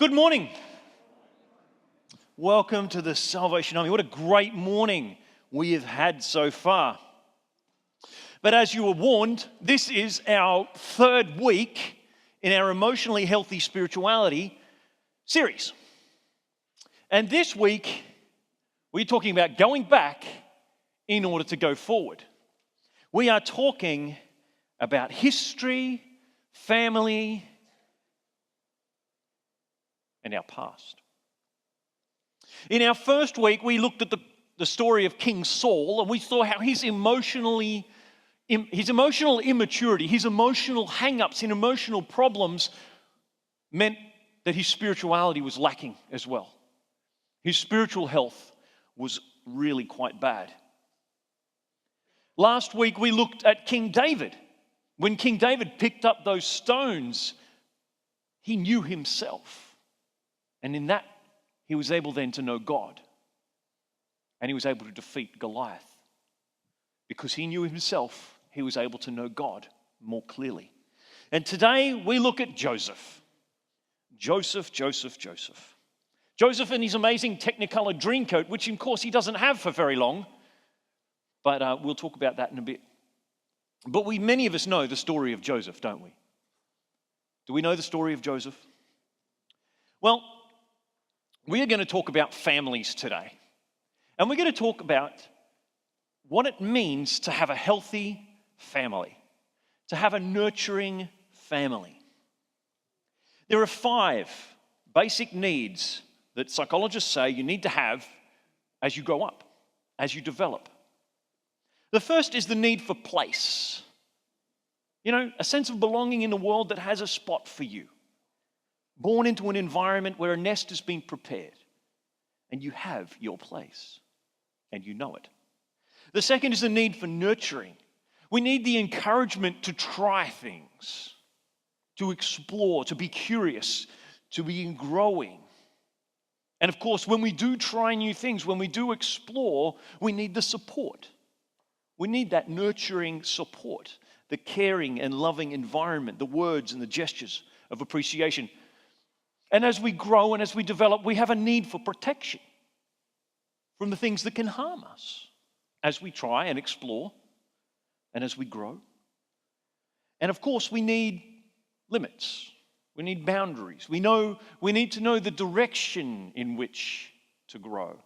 Good morning. Welcome to the Salvation Army. What a great morning we have had so far. But as you were warned, this is our third week in our Emotionally Healthy Spirituality series. And this week, we're talking about going back in order to go forward. We are talking about history, family, and our past. In our first week, we looked at the story of King Saul, and we saw how his emotional immaturity, his emotional hang-ups and emotional problems meant that his spirituality was lacking as well. His spiritual health was really quite bad. Last week, we looked at King David. When King David picked up those stones, he knew himself. And in that, he was able then to know God. And he was able to defeat Goliath. Because he knew himself, he was able to know God more clearly. And today, we look at Joseph. Joseph in his amazing Technicolor Dreamcoat, which of course he doesn't have for very long. But we'll talk about that in a bit. But many of us know the story of Joseph, don't we? Do we know the story of Joseph? Well, we are going to talk about families today. And we're going to talk about what it means to have a healthy family, to have a nurturing family. There are 5 basic needs that psychologists say you need to have as you grow up, as you develop. The first is the need for place. You know, a sense of belonging in the world that has a spot for you. Born into an environment where a nest has been prepared and you have your place and you know it. The second is the need for nurturing. We need the encouragement to try things, to explore, to be curious, to be growing. And of course, when we do try new things, when we do explore, we need the support. We need that nurturing support, the caring and loving environment, the words and the gestures of appreciation. And as we grow and as we develop, we have a need for protection from the things that can harm us as we try and explore and as we grow. And of course, we need limits. We need boundaries. We need to know the direction in which to grow.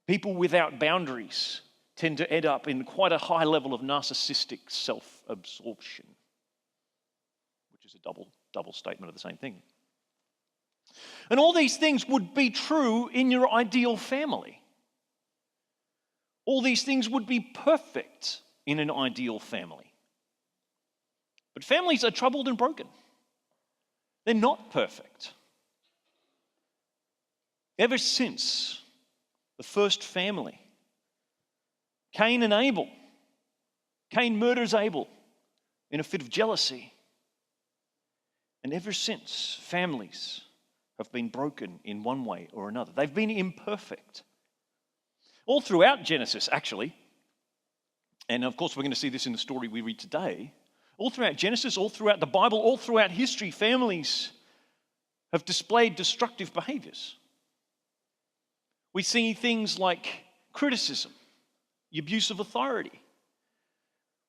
People without boundaries tend to end up in quite a high level of narcissistic self-absorption, which is a double statement of the same thing. And all these things would be true in your ideal family. All these things would be perfect in an ideal family. But families are troubled and broken. They're not perfect. Ever since the first family, Cain and Abel, Cain murders Abel in a fit of jealousy. And ever since, families have been broken in one way or another. They've been imperfect. All throughout Genesis, actually, and of course we're going to see this in the story we read today, all throughout Genesis, all throughout the Bible, all throughout history, families have displayed destructive behaviors. We see things like criticism, the abuse of authority.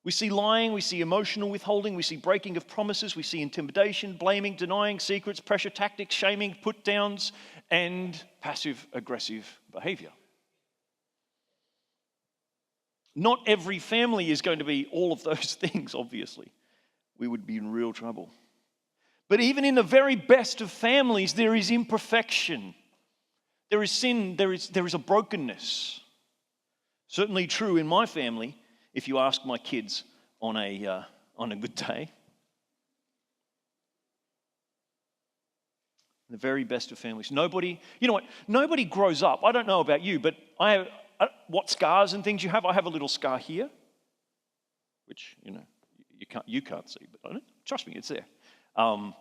We see lying, we see emotional withholding, we see breaking of promises, we see intimidation, blaming, denying secrets, pressure tactics, shaming, put-downs, and passive-aggressive behavior. Not every family is going to be all of those things, obviously. We would be in real trouble. But even in the very best of families, there is imperfection. There is sin, there is a brokenness. Certainly true in my family. If you ask my kids on a good day, the very best of families. Nobody grows up. I don't know about you, but what scars and things you have. I have a little scar here, which you can't see, but trust me, it's there. I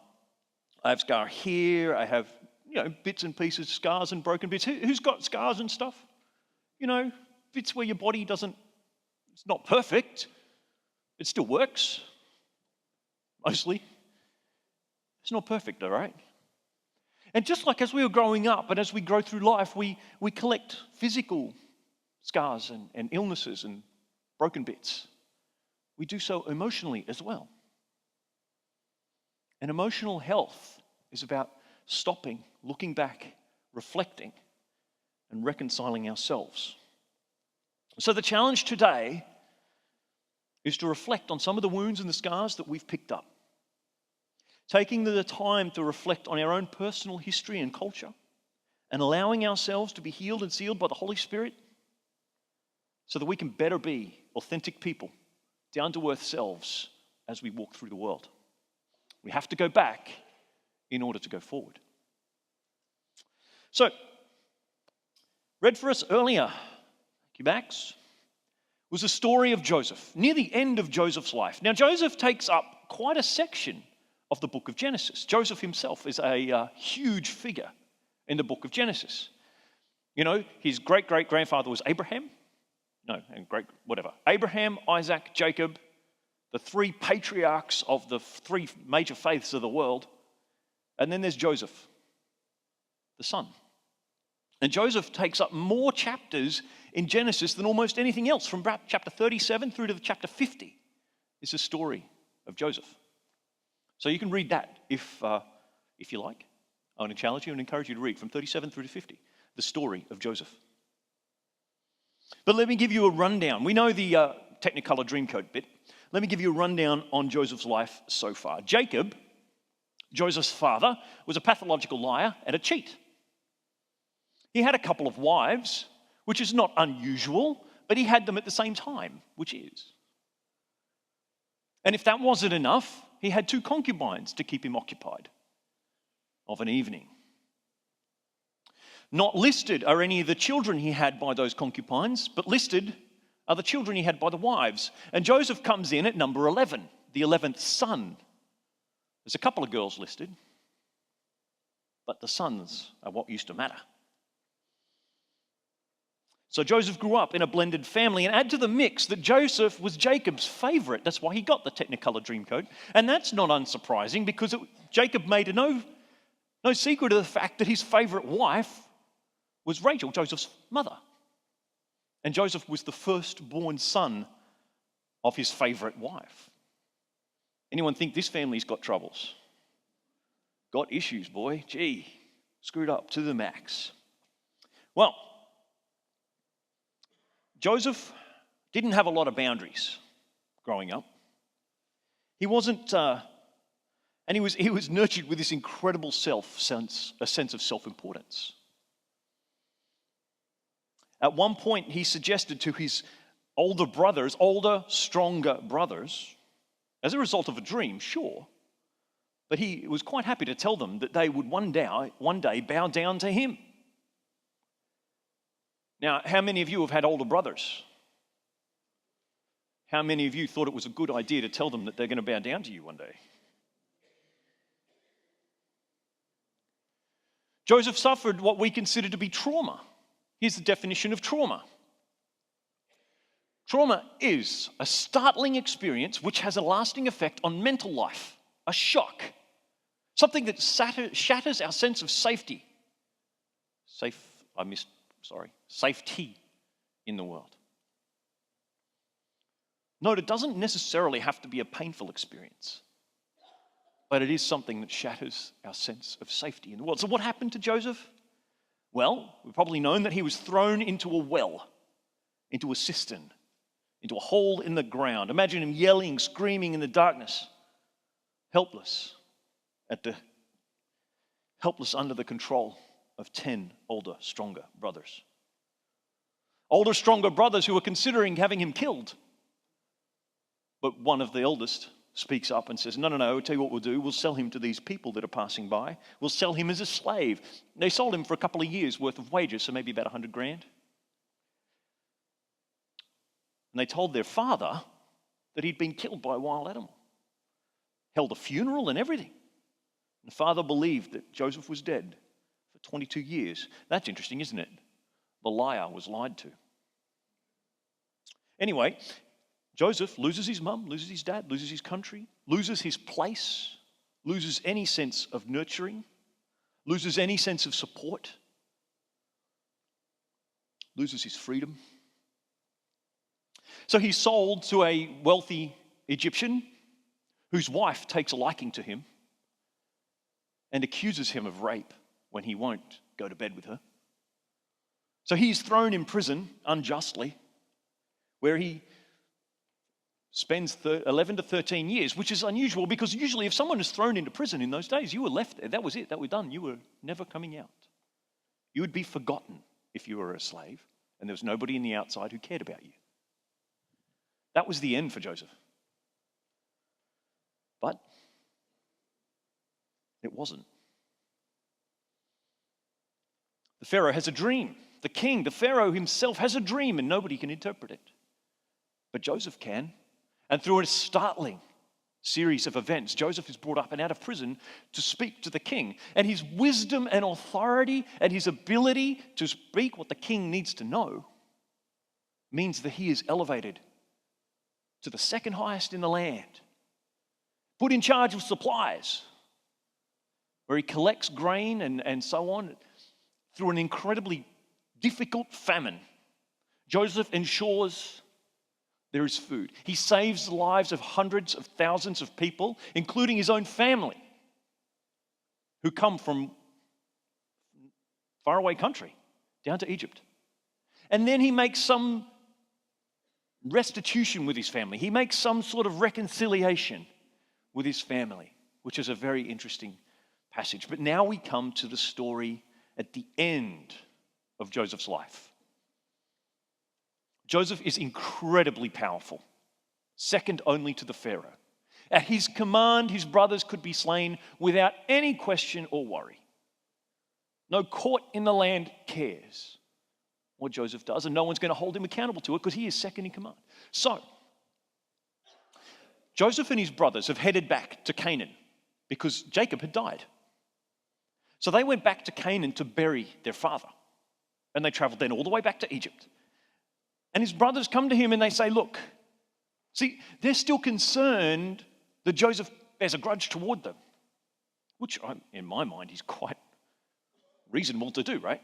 have scar here. I have bits and pieces, scars and broken bits. Who's got scars and stuff? Bits where your body doesn't. It's not perfect. It still works. Mostly. It's not perfect, all right? And just like as we were growing up and as we grow through life, we collect physical scars and illnesses and broken bits. We do so emotionally as well. And emotional health is about stopping, looking back, reflecting, and reconciling ourselves. So the challenge today is to reflect on some of the wounds and the scars that we've picked up. Taking the time to reflect on our own personal history and culture and allowing ourselves to be healed and sealed by the Holy Spirit so that we can better be authentic people, down-to-earth selves as we walk through the world. We have to go back in order to go forward. So, read for us earlier, thank you, Max, was the story of Joseph, near the end of Joseph's life. Now, Joseph takes up quite a section of the book of Genesis. Joseph himself is a huge figure in the book of Genesis. You know, his great-great-grandfather was Abraham. Abraham, Isaac, Jacob, the three patriarchs of the three major faiths of the world. And then there's Joseph, the son. And Joseph takes up more chapters in Genesis than almost anything else. From chapter 37 through to chapter 50 is the story of Joseph. So you can read that if you like. I want to challenge you and encourage you to read from 37 through to 50, the story of Joseph. But let me give you a rundown. We know the Technicolor Dreamcoat bit. Let me give you a rundown on Joseph's life so far. Jacob, Joseph's father, was a pathological liar and a cheat. He had a couple of wives, which is not unusual, but he had them at the same time, which is. And if that wasn't enough, he had 2 concubines to keep him occupied of an evening. Not listed are any of the children he had by those concubines, but listed are the children he had by the wives. And Joseph comes in at number 11, the 11th son. There's a couple of girls listed, but the sons are what used to matter. So Joseph grew up in a blended family, and add to the mix that Joseph was Jacob's favorite. That's why he got the Technicolor Dreamcoat. And that's not unsurprising because Jacob made no secret of the fact that his favorite wife was Rachel, Joseph's mother. And Joseph was the firstborn son of his favorite wife. Anyone think this family's got troubles? Got issues, boy. Gee, screwed up to the max. Well, Joseph didn't have a lot of boundaries growing up. He wasn't, and he was nurtured with this incredible sense of self-importance. At one point, he suggested to his older, stronger brothers, as a result of a dream, sure, but he was quite happy to tell them that they would one day bow down to him. Now, how many of you have had older brothers? How many of you thought it was a good idea to tell them that they're going to bow down to you one day? Joseph suffered what we consider to be trauma. Here's the definition of trauma. Trauma is a startling experience which has a lasting effect on mental life, a shock, something that shatters our sense of safety. Safety in the world. Note, it doesn't necessarily have to be a painful experience, but it is something that shatters our sense of safety in the world. So what happened to Joseph? Well, we've probably known that he was thrown into a well, into a cistern, into a hole in the ground. Imagine him yelling, screaming in the darkness, helpless under the control of 10 older, stronger brothers. Older, stronger brothers who were considering having him killed. But one of the eldest speaks up and says, no, I'll tell you what we'll do. We'll sell him to these people that are passing by. We'll sell him as a slave. They sold him for a couple of years' worth of wages, so maybe about $100,000. And they told their father that he'd been killed by a wild animal. Held a funeral and everything. And the father believed that Joseph was dead for 22 years. That's interesting, isn't it? The liar was lied to. Anyway, Joseph loses his mum, loses his dad, loses his country, loses his place, loses any sense of nurturing, loses any sense of support, loses his freedom. So he's sold to a wealthy Egyptian whose wife takes a liking to him and accuses him of rape when he won't go to bed with her. So he's thrown in prison unjustly, where he spends 11 to 13 years, which is unusual because usually if someone is thrown into prison in those days, you were left there. That was it. That was done. You were never coming out. You would be forgotten if you were a slave, and there was nobody in the outside who cared about you. That was the end for Joseph. But it wasn't. The Pharaoh has a dream. The king, the Pharaoh himself, has a dream and nobody can interpret it. But Joseph can. And through a startling series of events, Joseph is brought up and out of prison to speak to the king. And his wisdom and authority and his ability to speak what the king needs to know means that he is elevated to the second highest in the land, put in charge of supplies, where he collects grain and so on. Through an incredibly difficult famine, Joseph ensures there is food. He saves the lives of hundreds of thousands of people, including his own family, who come from faraway country down to Egypt. And then he makes some restitution with his family. He makes some sort of reconciliation with his family, which is a very interesting passage. But now we come to the story at the end of Joseph's life. Joseph is incredibly powerful, second only to the Pharaoh. At his command, his brothers could be slain without any question or worry. No court in the land cares what Joseph does, and no one's going to hold him accountable to it because he is second in command. So, Joseph and his brothers have headed back to Canaan because Jacob had died. So they went back to Canaan to bury their father. And they traveled then all the way back to Egypt. And his brothers come to him and they say, look, see, they're still concerned that Joseph bears a grudge toward them, which in my mind is quite reasonable to do, right?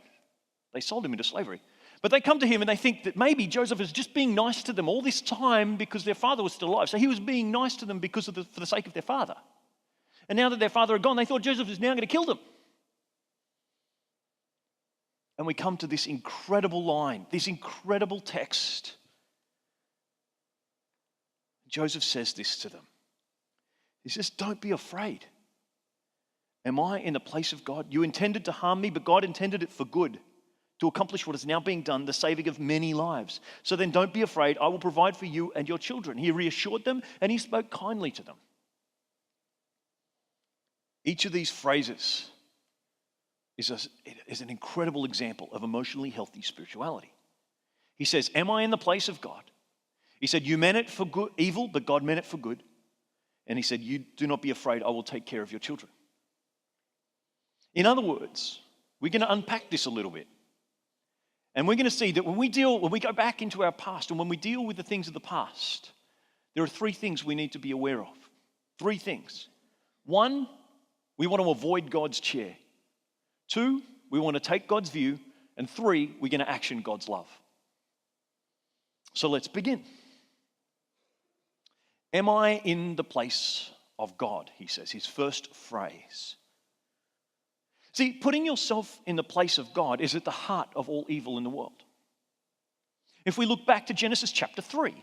They sold him into slavery. But they come to him and they think that maybe Joseph is just being nice to them all this time because their father was still alive. So he was being nice to them because of for the sake of their father. And now that their father had gone, they thought Joseph is now going to kill them. And we come to this incredible line, this incredible text. Joseph says this to them. He says, don't be afraid. Am I in the place of God? You intended to harm me, but God intended it for good, to accomplish what is now being done, the saving of many lives. So then don't be afraid. I will provide for you and your children. He reassured them and he spoke kindly to them. Each of these phrases is an incredible example of emotionally healthy spirituality. He says, am I in the place of God? He said, you meant it for good, evil, but God meant it for good. And he said, you do not be afraid, I will take care of your children. In other words, we're going to unpack this a little bit. And we're going to see that when we go back into our past and when we deal with the things of the past, there are three things we need to be aware of. Three things. One, we want to avoid God's chair. Two, we want to take God's view. And three, we're going to action God's love. So let's begin. Am I in the place of God? He says, his first phrase. See, putting yourself in the place of God is at the heart of all evil in the world. If we look back to Genesis chapter 3,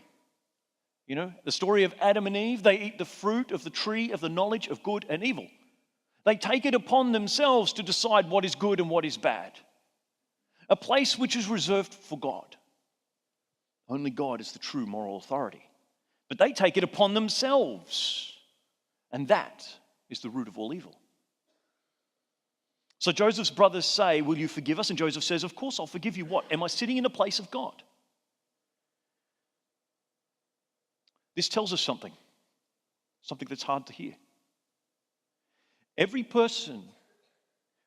the story of Adam and Eve, they eat the fruit of the tree of the knowledge of good and evil. They take it upon themselves to decide what is good and what is bad. A place which is reserved for God. Only God is the true moral authority. But they take it upon themselves. And that is the root of all evil. So Joseph's brothers say, will you forgive us? And Joseph says, of course I'll forgive you. What? Am I sitting in the place of God? This tells us something that's hard to hear. Every person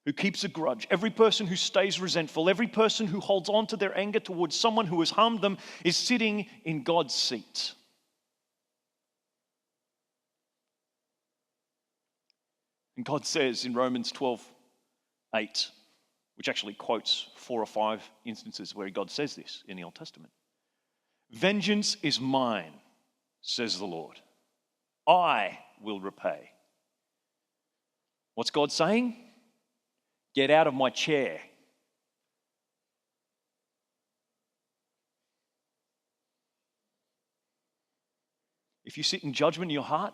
who keeps a grudge, every person who stays resentful, every person who holds on to their anger towards someone who has harmed them is sitting in God's seat. And God says in Romans 12, 8, which actually quotes 4 or 5 instances where God says this in the Old Testament. Vengeance is mine, says the Lord. I will repay. What's God saying? Get out of my chair. If you sit in judgment in your heart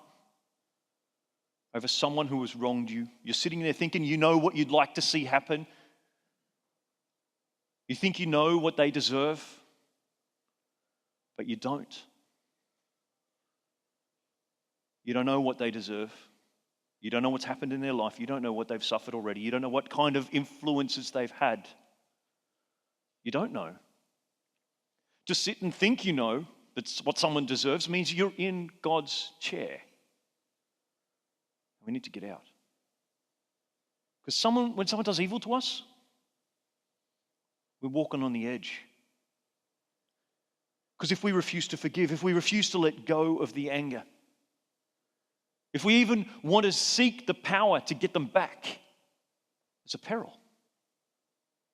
over someone who has wronged you, you're sitting there thinking you know what you'd like to see happen. You think you know what they deserve, but you don't. You don't know what they deserve. You don't know what's happened in their life. You don't know what they've suffered already. You don't know what kind of influences they've had. You don't know. To sit and think you know that's what someone deserves means you're in God's chair. We need to get out. Because when someone does evil to us, we're walking on the edge. Because if we refuse to forgive, if we refuse to let go of the anger, if we even want to seek the power to get them back, it's a peril.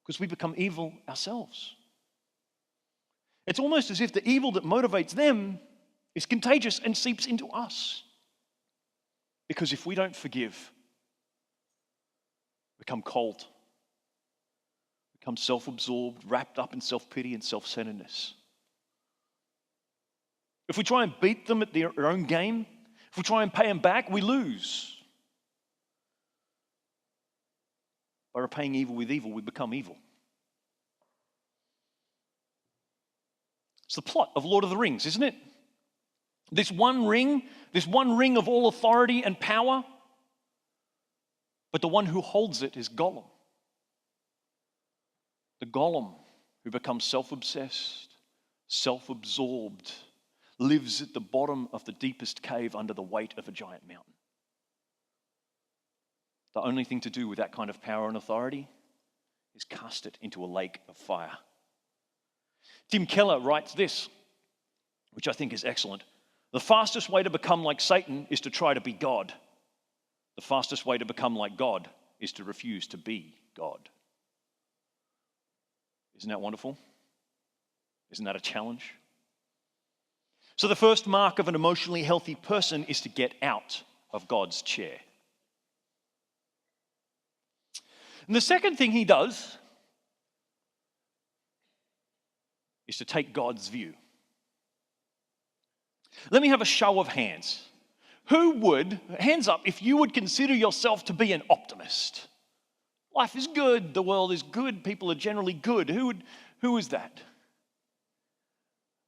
Because we become evil ourselves. It's almost as if the evil that motivates them is contagious and seeps into us. Because if we don't forgive, become cold, become self-absorbed, wrapped up in self-pity and self-centeredness. If we try and beat them at their own game, if we try and pay them back, we lose. By repaying evil with evil, we become evil. It's the plot of Lord of the Rings, isn't it? This one ring of all authority and power, but the one who holds it is Gollum. The Gollum who becomes self-obsessed, self-absorbed, lives at the bottom of the deepest cave under the weight of a giant mountain. The only thing to do with that kind of power and authority is cast it into a lake of fire. Tim Keller writes this, which I think is excellent. The fastest way to become like Satan is to try to be God. The fastest way to become like God is to refuse to be God. Isn't that wonderful? Isn't that a challenge? So the first mark of an emotionally healthy person is to get out of God's chair. And the second thing he does is to take God's view. Let me have a show of hands. Hands up, if you would consider yourself to be an optimist? Life is good, the world is good, people are generally good. Who is that?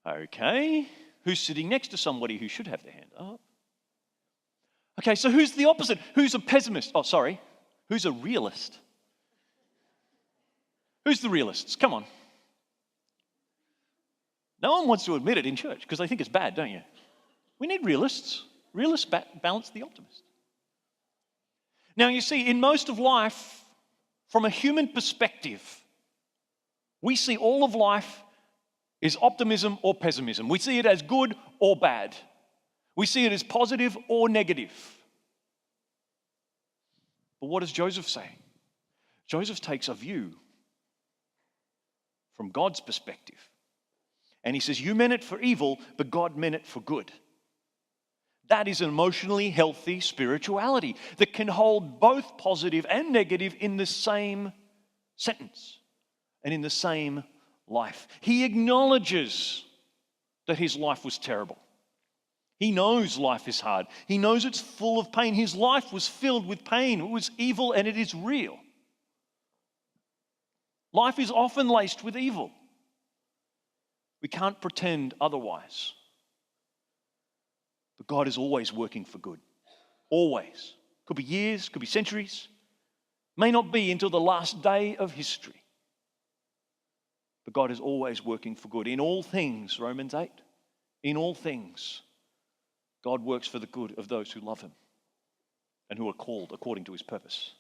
Okay. Who's sitting next to somebody who should have their hand up? Okay, so who's the opposite? Who's a pessimist? Oh, sorry. Who's a realist? Who's the realists? Come on. No one wants to admit it in church because they think it's bad, don't you? We need realists. Realists balance the optimist. Now, you see, in most of life, from a human perspective, we see all of life is optimism or pessimism. We see it as good or bad. We see it as positive or negative. But what does Joseph say? Joseph takes a view from God's perspective. And he says, you meant it for evil, but God meant it for good. That is an emotionally healthy spirituality that can hold both positive and negative in the same sentence and in the same life. He acknowledges that his life was terrible. He knows life is hard. He knows it's full of pain. His life was filled with pain. It was evil and it is real. Life is often laced with evil. We can't pretend otherwise. But God is always working for good. Always. Could be years, could be centuries. May not be until the last day of history. But God is always working for good. In all things, Romans 8, in all things, God works for the good of those who love him and who are called according to his purpose.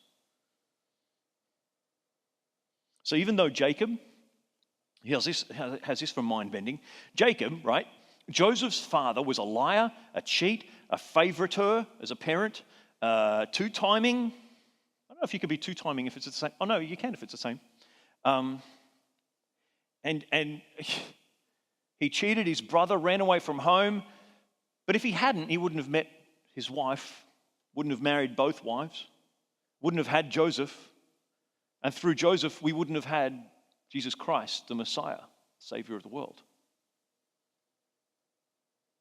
So even though Jacob, he has this from mind-bending. Jacob, right? Joseph's father was a liar, a cheat, a favoriteur as a parent, two-timing. I don't know if you could be two-timing if it's the same. Oh, no, you can if it's the same. And he cheated his brother, ran away from home. But if he hadn't, he wouldn't have met his wife, wouldn't have married both wives, wouldn't have had Joseph. And through Joseph, we wouldn't have had Jesus Christ, the Messiah, Savior of the world.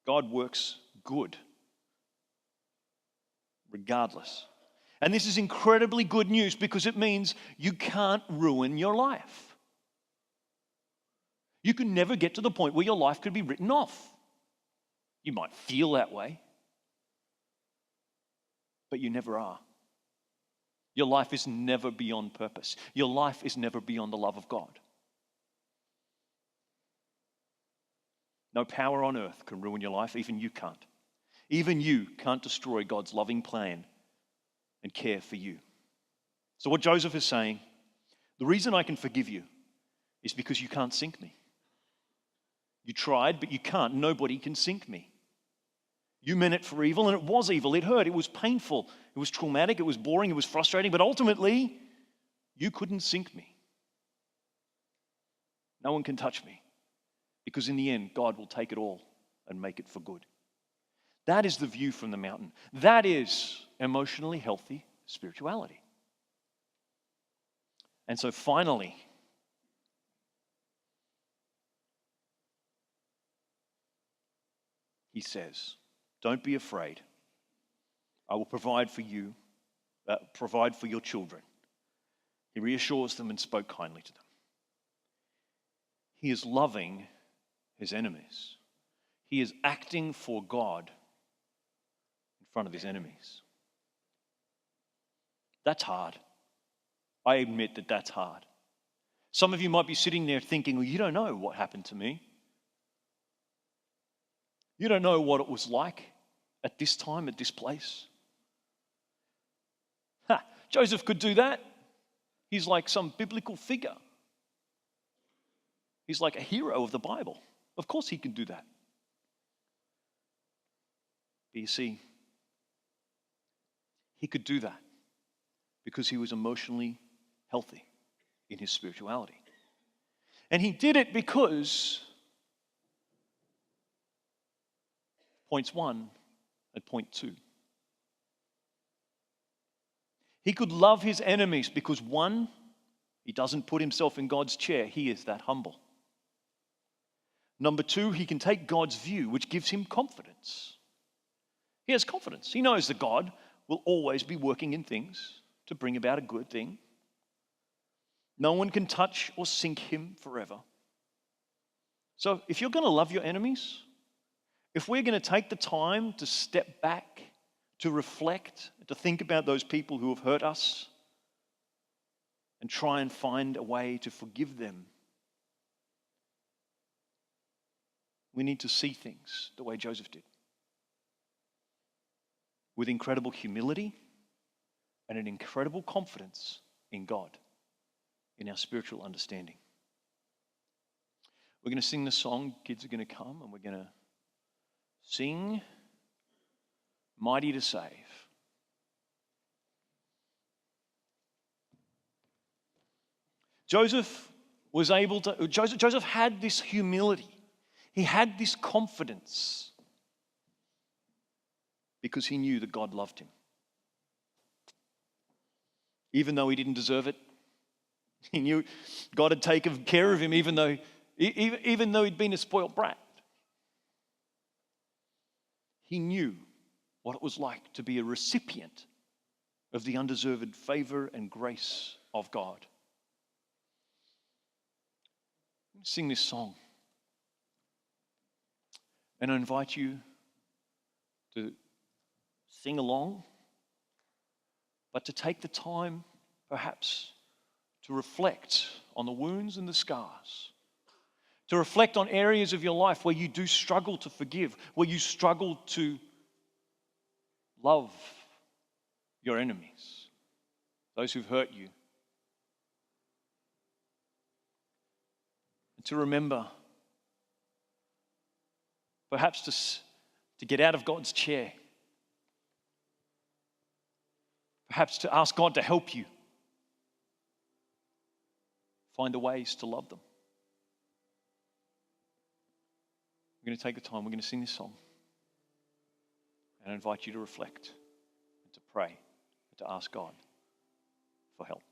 God works good, regardless. And this is incredibly good news because it means you can't ruin your life. You can never get to the point where your life could be written off. You might feel that way, but you never are. Your life is never beyond purpose. Your life is never beyond the love of God. No power on earth can ruin your life. Even you can't. Even you can't destroy God's loving plan and care for you. So what Joseph is saying, the reason I can forgive you is because you can't sink me. You tried, but you can't. Nobody can sink me. You meant it for evil, and it was evil. It hurt. It was painful. It was traumatic. It was boring. It was frustrating. But ultimately, you couldn't sink me. No one can touch me. Because in the end, God will take it all and make it for good. That is the view from the mountain. That is emotionally healthy spirituality. And so finally, he says, don't be afraid. I will provide for you, provide for your children. He reassures them and spoke kindly to them. He is loving his enemies. He is acting for God in front of his enemies. That's hard. I admit that that's hard. Some of you might be sitting there thinking, well, you don't know what happened to me. You don't know what it was like at this time, at this place. Joseph could do that. He's like some biblical figure. He's like a hero of the Bible. Of course he can do that. But you see, he could do that because he was emotionally healthy in his spirituality. And he did it because points 1 and point 2. He could love his enemies because 1, he doesn't put himself in God's chair. He is that humble. Number 2, he can take God's view, which gives him confidence. He has confidence. He knows that God will always be working in things to bring about a good thing. No one can touch or sink him forever. So if you're going to love your enemies, if we're going to take the time to step back, to reflect, to think about those people who have hurt us, and try and find a way to forgive them, we need to see things the way Joseph did. With incredible humility and an incredible confidence in God, in our spiritual understanding. We're going to sing this song. Kids are going to come and we're going to sing Mighty to Save. Joseph had this humility. He had this confidence because he knew that God loved him. Even though he didn't deserve it, he knew God had taken care of him even though he'd been a spoiled brat. He knew what it was like to be a recipient of the undeserved favor and grace of God. Sing this song. And I invite you to sing along, but to take the time, perhaps, to reflect on the wounds and the scars, to reflect on areas of your life where you do struggle to forgive, where you struggle to love your enemies, those who've hurt you. And to remember, perhaps to get out of God's chair. perhaps to ask God to help you find the ways to love them. We're going to take the time, we're going to sing this song, and I invite you to reflect, and to pray, and to ask God for help.